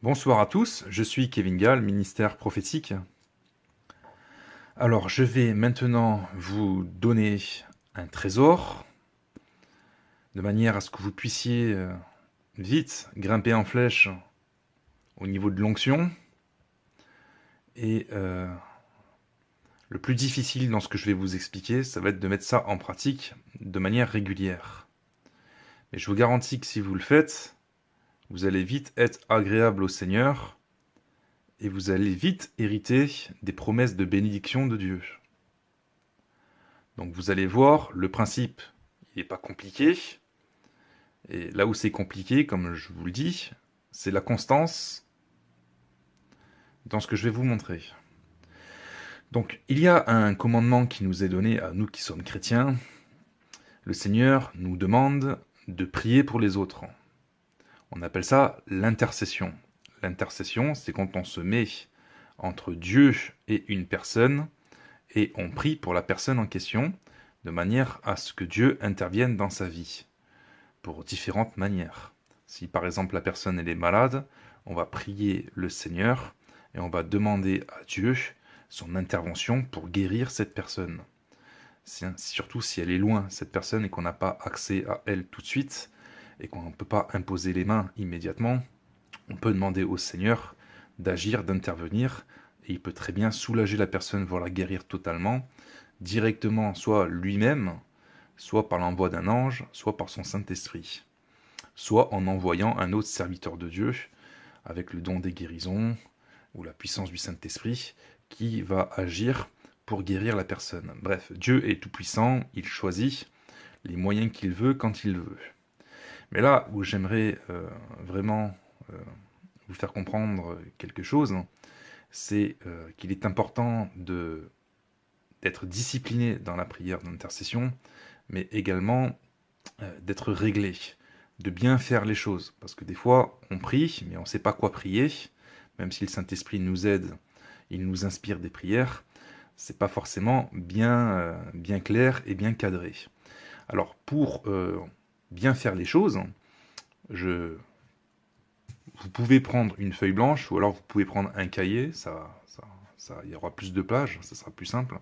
Bonsoir à tous, je suis Kevin Gall, ministère prophétique. Alors, je vais maintenant vous donner un trésor, de manière à ce que vous puissiez vite grimper en flèche au niveau de l'onction. Et le plus difficile dans ce que je vais vous expliquer, ça va être de mettre ça en pratique de manière régulière. Mais je vous garantis que si vous le faites, vous allez vite être agréable au Seigneur et vous allez vite hériter des promesses de bénédiction de Dieu. Donc vous allez voir, le principe, il n'est pas compliqué. Et là où c'est compliqué, comme je vous le dis, c'est la constance dans ce que je vais vous montrer. Donc il y a un commandement qui nous est donné à nous qui sommes chrétiens. Le Seigneur nous demande de prier pour les autres. On appelle ça l'intercession. L'intercession, c'est quand on se met entre Dieu et une personne et on prie pour la personne en question de manière à ce que Dieu intervienne dans sa vie pour différentes manières. Si par exemple la personne elle est malade, on va prier le Seigneur et on va demander à Dieu son intervention pour guérir cette personne. Surtout si elle est loin, cette personne, et qu'on n'a pas accès à elle tout de suite, et qu'on ne peut pas imposer les mains immédiatement, on peut demander au Seigneur d'agir, d'intervenir, et il peut très bien soulager la personne, voire la guérir totalement, directement, soit lui-même, soit par l'envoi d'un ange, soit par son Saint-Esprit, soit en envoyant un autre serviteur de Dieu, avec le don des guérisons, ou la puissance du Saint-Esprit, qui va agir pour guérir la personne. Bref, Dieu est tout-puissant, il choisit les moyens qu'il veut quand il veut. Mais là où j'aimerais vraiment vous faire comprendre quelque chose, c'est qu'il est important d'être discipliné dans la prière d'intercession, mais également d'être réglé, de bien faire les choses. Parce que des fois, on prie, mais on ne sait pas quoi prier, même si le Saint-Esprit nous aide, il nous inspire des prières, c'est pas forcément bien clair et bien cadré. Alors, pour bien faire les choses, vous pouvez prendre une feuille blanche, ou alors vous pouvez prendre un cahier, il y aura plus de pages, ça sera plus simple.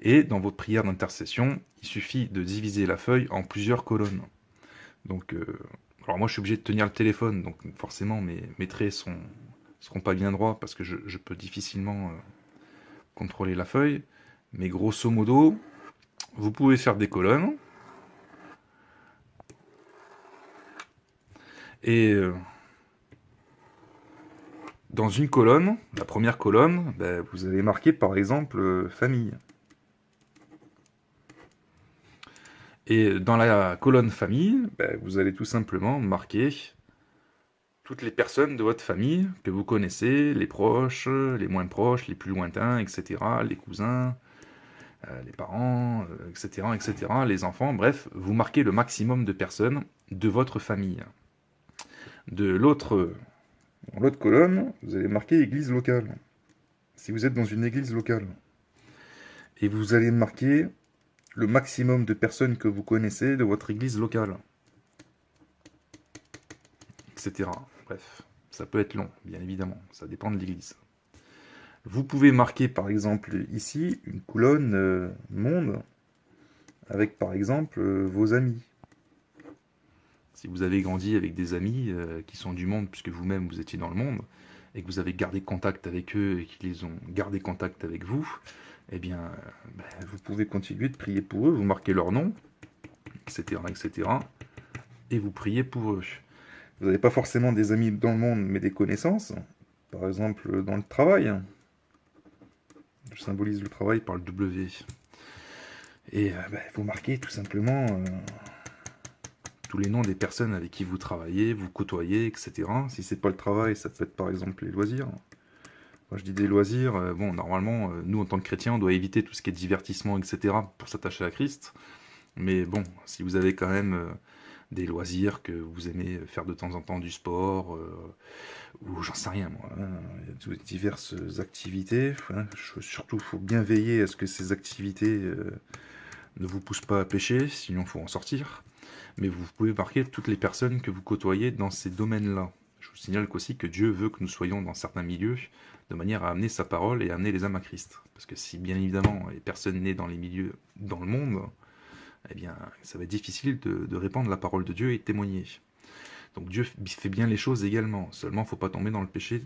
Et dans votre prière d'intercession, il suffit de diviser la feuille en plusieurs colonnes. Donc, alors moi je suis obligé de tenir le téléphone, donc forcément mes traits seront pas bien droits parce que je peux difficilement contrôler la feuille. Mais grosso modo, vous pouvez faire des colonnes. Et dans une colonne, la première colonne, vous allez marquer par exemple famille. Et dans la colonne famille, vous allez tout simplement marquer toutes les personnes de votre famille que vous connaissez, les proches, les moins proches, les plus lointains, etc., les cousins, les parents, etc., etc., les enfants, bref, vous marquez le maximum de personnes de votre famille. Dans l'autre colonne, vous allez marquer église locale, si vous êtes dans une église locale. Et vous allez marquer le maximum de personnes que vous connaissez de votre église locale, etc. Bref, ça peut être long, bien évidemment, ça dépend de l'église. Vous pouvez marquer par exemple ici une colonne monde, avec par exemple vos amis. Si vous avez grandi avec des amis qui sont du monde, puisque vous-même vous étiez dans le monde, et que vous avez gardé contact avec eux et qu'ils ont gardé contact avec vous, eh bien, vous pouvez continuer de prier pour eux, vous marquez leur nom, etc., etc., et vous priez pour eux. Vous n'avez pas forcément des amis dans le monde, mais des connaissances, par exemple dans le travail. Je symbolise le travail par le W. Et vous marquez tout simplement tous les noms des personnes avec qui vous travaillez, vous côtoyez, etc. Si c'est pas le travail, ça peut être par exemple les loisirs. Quand je dis des loisirs, bon, normalement, nous en tant que chrétiens, on doit éviter tout ce qui est divertissement, etc. pour s'attacher à Christ. Mais bon, si vous avez quand même des loisirs que vous aimez faire de temps en temps, du sport, ou j'en sais rien moi, hein, il y a diverses activités. Hein, surtout, il faut bien veiller à ce que ces activités ne vous poussent pas à pécher, sinon il faut en sortir. Mais vous pouvez marquer toutes les personnes que vous côtoyez dans ces domaines-là. Je vous signale qu'aussi que Dieu veut que nous soyons dans certains milieux de manière à amener sa parole et à amener les âmes à Christ. Parce que si bien évidemment les personnes nées dans les milieux dans le monde, eh bien ça va être difficile de répandre la parole de Dieu et de témoigner. Donc Dieu fait bien les choses également, seulement il ne faut pas tomber dans le péché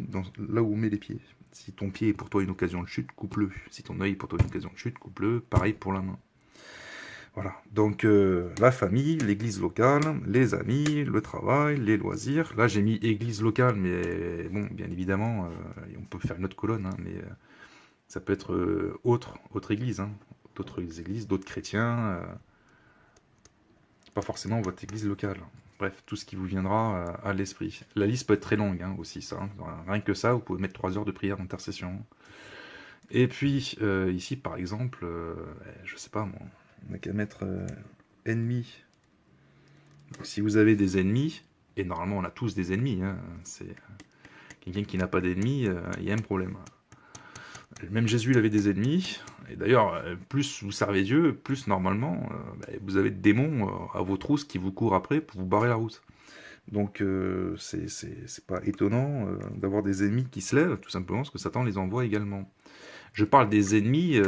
là où on met les pieds. Si ton pied est pour toi une occasion de chute, coupe-le. Si ton œil est pour toi une occasion de chute, coupe-le. Pareil pour la main. Voilà, donc la famille, l'église locale, les amis, le travail, les loisirs. Là j'ai mis église locale, mais bon, bien évidemment, on peut faire une autre colonne, hein, mais ça peut être autre église, hein, d'autres églises, d'autres chrétiens, pas forcément votre église locale. Bref, tout ce qui vous viendra à l'esprit. La liste peut être très longue hein, aussi, ça. Hein. Rien que ça, vous pouvez mettre 3 heures de prière d'intercession. Et puis, ici, par exemple, je sais pas, moi, on n'a qu'à mettre ennemis. Donc, si vous avez des ennemis, et normalement on a tous des ennemis, hein, c'est quelqu'un qui n'a pas d'ennemis, il y a un problème. Même Jésus il avait des ennemis, et d'ailleurs, plus vous servez Dieu, plus normalement, vous avez des démons à vos trousses qui vous courent après pour vous barrer la route. Donc c'est pas étonnant d'avoir des ennemis qui se lèvent, tout simplement parce que Satan les envoie également. Je parle des ennemis,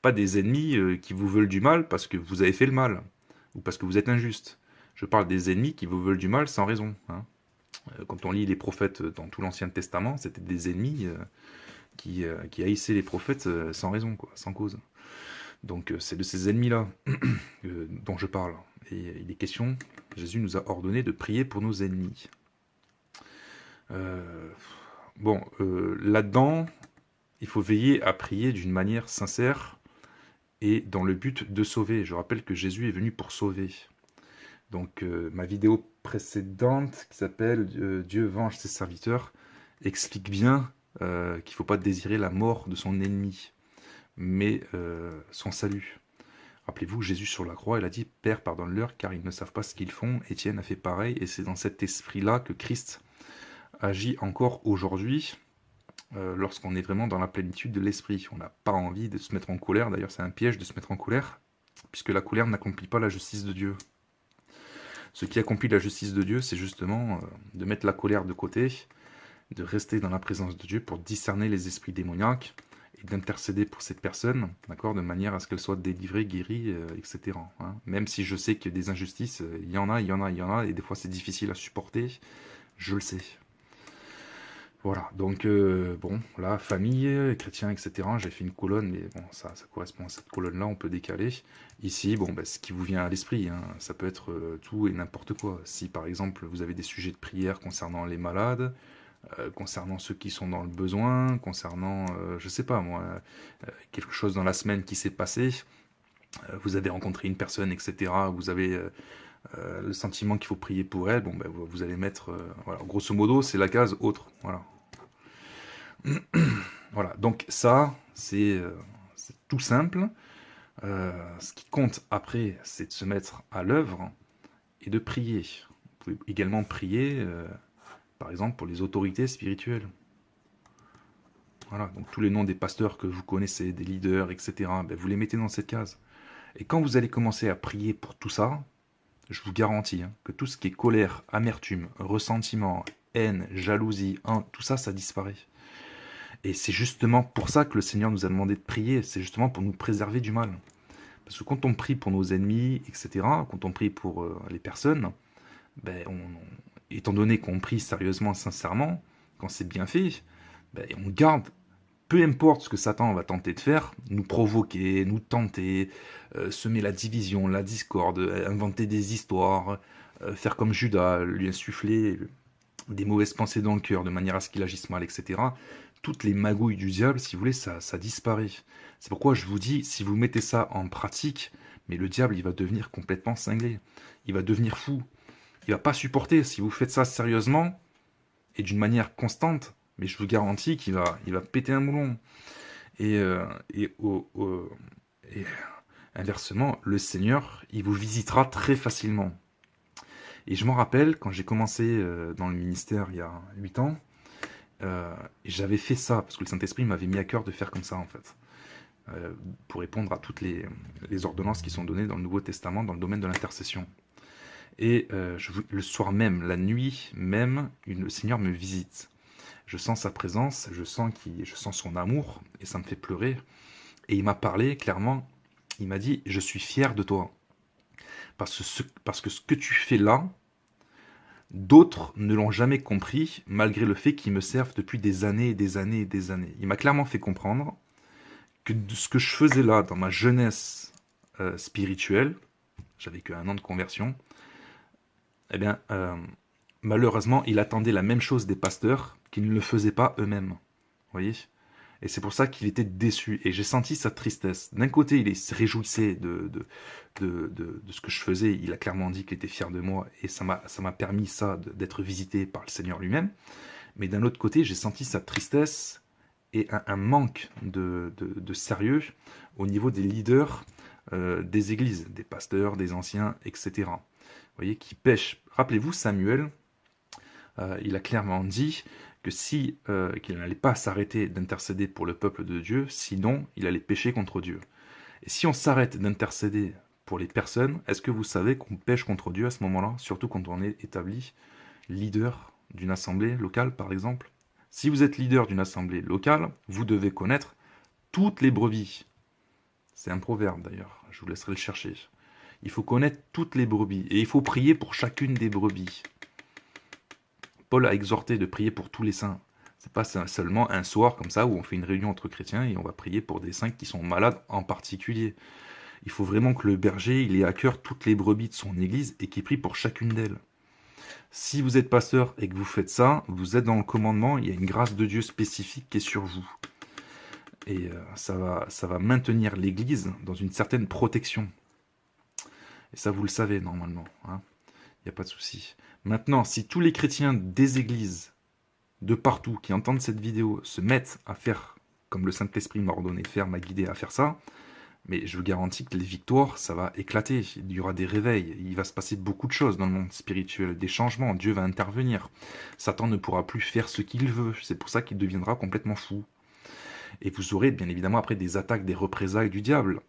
pas des ennemis qui vous veulent du mal parce que vous avez fait le mal, ou parce que vous êtes injuste. Je parle des ennemis qui vous veulent du mal sans raison. Hein. Quand on lit les prophètes dans tout l'Ancien Testament, c'était des ennemis qui haïssaient les prophètes sans raison, quoi, sans cause. Donc c'est de ces ennemis-là dont je parle. Et il est question, Jésus nous a ordonné de prier pour nos ennemis. Là-dedans, il faut veiller à prier d'une manière sincère et dans le but de sauver. Je rappelle que Jésus est venu pour sauver. Donc ma vidéo précédente qui s'appelle Dieu venge ses serviteurs explique bien qu'il ne faut pas désirer la mort de son ennemi, mais son salut. Rappelez-vous, Jésus sur la croix, il a dit « Père, pardonne-leur, car ils ne savent pas ce qu'ils font. » Étienne a fait pareil, et c'est dans cet esprit-là que Christ agit encore aujourd'hui, lorsqu'on est vraiment dans la plénitude de l'esprit. On n'a pas envie de se mettre en colère, d'ailleurs c'est un piège de se mettre en colère, puisque la colère n'accomplit pas la justice de Dieu. Ce qui accomplit la justice de Dieu, c'est justement de mettre la colère de côté, de rester dans la présence de Dieu pour discerner les esprits démoniaques, et d'intercéder pour cette personne, d'accord, de manière à ce qu'elle soit délivrée, guérie, etc. Hein. Même si je sais que des injustices, il y en a, et des fois c'est difficile à supporter, je le sais. Voilà, donc là, famille, chrétien, etc. J'ai fait une colonne, mais bon, ça correspond à cette colonne-là, on peut décaler. Ici, ce qui vous vient à l'esprit, hein, ça peut être tout et n'importe quoi. Si par exemple vous avez des sujets de prière concernant les malades, concernant ceux qui sont dans le besoin, concernant, je sais pas moi, quelque chose dans la semaine qui s'est passé, vous avez rencontré une personne, etc., vous avez le sentiment qu'il faut prier pour elle, vous allez mettre, voilà, grosso modo, c'est la case autre, voilà. Voilà, donc ça, c'est tout simple. Ce qui compte après, c'est de se mettre à l'œuvre et de prier. Vous pouvez également prier par exemple pour les autorités spirituelles. Voilà, donc tous les noms des pasteurs que vous connaissez, des leaders, etc., vous les mettez dans cette case. Et quand vous allez commencer à prier pour tout ça, je vous garantis que tout ce qui est colère, amertume, ressentiment, haine, jalousie, tout ça, ça disparaît. Et c'est justement pour ça que le Seigneur nous a demandé de prier, c'est justement pour nous préserver du mal. Parce que quand on prie pour nos ennemis, etc., quand on prie pour les personnes, étant donné qu'on prie sérieusement, sincèrement, quand c'est bien fait, on garde, peu importe ce que Satan va tenter de faire, nous provoquer, nous tenter, semer la division, la discorde, inventer des histoires, faire comme Judas, lui insuffler des mauvaises pensées dans le cœur, de manière à ce qu'il agisse mal, etc. Toutes les magouilles du diable, si vous voulez, ça disparaît. C'est pourquoi je vous dis, si vous mettez ça en pratique, mais le diable, il va devenir complètement cinglé. Il va devenir fou. Il va pas supporter. Si vous faites ça sérieusement et d'une manière constante, mais je vous garantis qu'il va péter un boulon. Et inversement, le Seigneur, il vous visitera très facilement. Et je m'en rappelle, quand j'ai commencé dans le ministère il y a 8 ans, j'avais fait ça, parce que le Saint-Esprit m'avait mis à cœur de faire comme ça, en fait. Pour répondre à toutes les ordonnances qui sont données dans le Nouveau Testament, dans le domaine de l'intercession. Et le soir même, la nuit même, le Seigneur me visite. Je sens sa présence, je sens son amour, et ça me fait pleurer. Et il m'a parlé clairement, il m'a dit, je suis fier de toi. Parce que ce que tu fais là, d'autres ne l'ont jamais compris, malgré le fait qu'ils me servent depuis des années et des années et des années. Il m'a clairement fait comprendre que ce que je faisais là, dans ma jeunesse spirituelle, j'avais que 1 an de conversion, eh bien, malheureusement, il attendait la même chose des pasteurs qui ne le faisaient pas eux-mêmes. Vous voyez? Et c'est pour ça qu'il était déçu. Et j'ai senti sa tristesse. D'un côté, il se réjouissait de ce que je faisais. Il a clairement dit qu'il était fier de moi. Et ça m'a permis d'être visité par le Seigneur lui-même. Mais d'un autre côté, j'ai senti sa tristesse et un manque de sérieux au niveau des leaders des églises, des pasteurs, des anciens, etc. Vous voyez, qui pêchent. Rappelez-vous, Samuel, il a clairement dit que qu'il n'allait pas s'arrêter d'intercéder pour le peuple de Dieu, sinon il allait pécher contre Dieu. Et si on s'arrête d'intercéder pour les personnes, est-ce que vous savez qu'on pêche contre Dieu à ce moment-là, surtout quand on est établi leader d'une assemblée locale, par exemple? Si vous êtes leader d'une assemblée locale, vous devez connaître toutes les brebis. C'est un proverbe d'ailleurs, je vous laisserai le chercher. Il faut connaître toutes les brebis et il faut prier pour chacune des brebis. Paul a exhorté de prier pour tous les saints. C'est pas seulement un soir comme ça où on fait une réunion entre chrétiens et on va prier pour des saints qui sont malades en particulier. Il faut vraiment que le berger il ait à cœur toutes les brebis de son église et qu'il prie pour chacune d'elles. Si vous êtes pasteur et que vous faites ça, vous êtes dans le commandement, il y a une grâce de Dieu spécifique qui est sur vous. Et ça va maintenir l'église dans une certaine protection. Et ça, vous le savez normalement. Hein. Il n'y a pas de souci. Maintenant, si tous les chrétiens des églises de partout qui entendent cette vidéo se mettent à faire comme le Saint-Esprit m'a ordonné de faire, m'a guidé à faire ça, mais je vous garantis que les victoires, ça va éclater. Il y aura des réveils, il va se passer beaucoup de choses dans le monde spirituel, des changements, Dieu va intervenir. Satan ne pourra plus faire ce qu'il veut, c'est pour ça qu'il deviendra complètement fou. Et vous aurez bien évidemment après des attaques, des représailles du diable.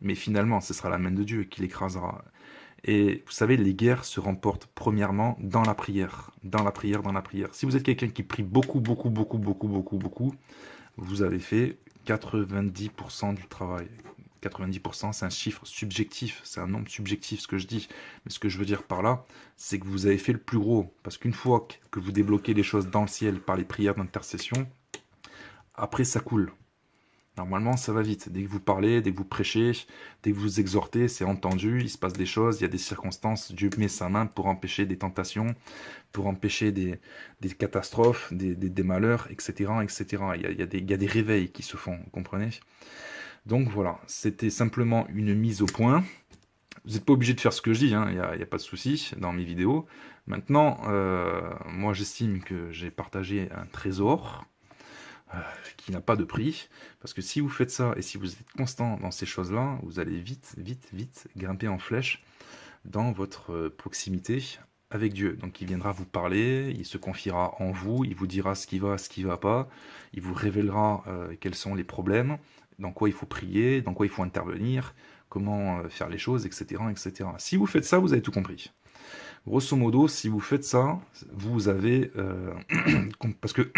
Mais finalement, ce sera la main de Dieu qui l'écrasera. Et vous savez, les guerres se remportent premièrement dans la prière. Dans la prière, dans la prière. Si vous êtes quelqu'un qui prie beaucoup, vous avez fait 90% du travail. 90%, c'est un chiffre subjectif, c'est un nombre subjectif ce que je dis. Mais ce que je veux dire par là, c'est que vous avez fait le plus gros. Parce qu'une fois que vous débloquez les choses dans le ciel par les prières d'intercession, après ça coule. Normalement, ça va vite. Dès que vous parlez, dès que vous prêchez, dès que vous exhortez, c'est entendu, il se passe des choses, il y a des circonstances, Dieu met sa main pour empêcher des tentations, pour empêcher des catastrophes, des malheurs, etc. etc. Il y a des réveils qui se font, vous comprenez? Donc voilà, c'était simplement une mise au point. Vous n'êtes pas obligé de faire ce que je dis, hein, il n'y a pas de souci dans mes vidéos. Maintenant, moi j'estime que j'ai partagé un trésor qui n'a pas de prix, parce que si vous faites ça et si vous êtes constant dans ces choses-là, vous allez vite grimper en flèche dans votre proximité avec Dieu. Donc il viendra vous parler, il se confiera en vous, il vous dira ce qui va pas, il vous révélera quels sont les problèmes, dans quoi il faut prier, dans quoi il faut intervenir, comment faire les choses, etc., etc. Si vous faites ça, vous avez tout compris. Grosso modo, si vous faites ça, vous avez... parce que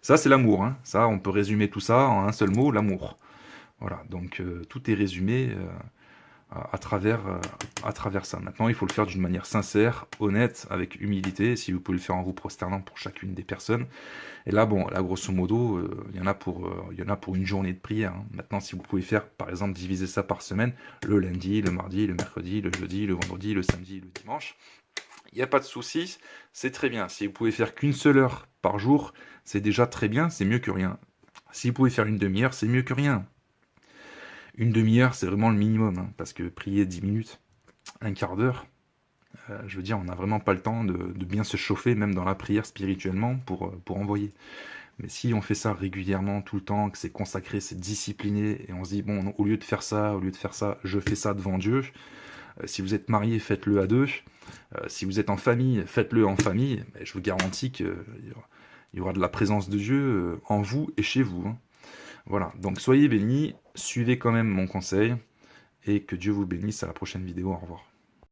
ça, c'est l'amour. Hein. Ça, on peut résumer tout ça en un seul mot, l'amour. Voilà, donc tout est résumé à travers ça. Maintenant, il faut le faire d'une manière sincère, honnête, avec humilité, si vous pouvez le faire en vous prosternant pour chacune des personnes. Et là, bon, là, grosso modo, il y en a pour une journée de prière. Hein. Maintenant, si vous pouvez faire, par exemple, diviser ça par semaine, le lundi, le mardi, le mercredi, le jeudi, le vendredi, le samedi, le dimanche, il n'y a pas de souci, c'est très bien. Si vous pouvez faire qu'une seule heure par jour, c'est déjà très bien, c'est mieux que rien. Si vous pouvez faire une demi-heure, c'est mieux que rien. Une demi-heure, c'est vraiment le minimum, hein, parce que prier 10 minutes, un quart d'heure, je veux dire, on n'a vraiment pas le temps de bien se chauffer, même dans la prière spirituellement, pour envoyer. Mais si on fait ça régulièrement, tout le temps, que c'est consacré, c'est discipliné, et on se dit, bon, au lieu de faire ça, je fais ça devant Dieu. Si vous êtes marié, faites-le à deux. Si vous êtes en famille, faites-le en famille. Mais je vous garantis qu'il y aura de la présence de Dieu en vous et chez vous. Hein. Voilà, donc soyez bénis, suivez quand même mon conseil, et que Dieu vous bénisse. À la prochaine vidéo, au revoir.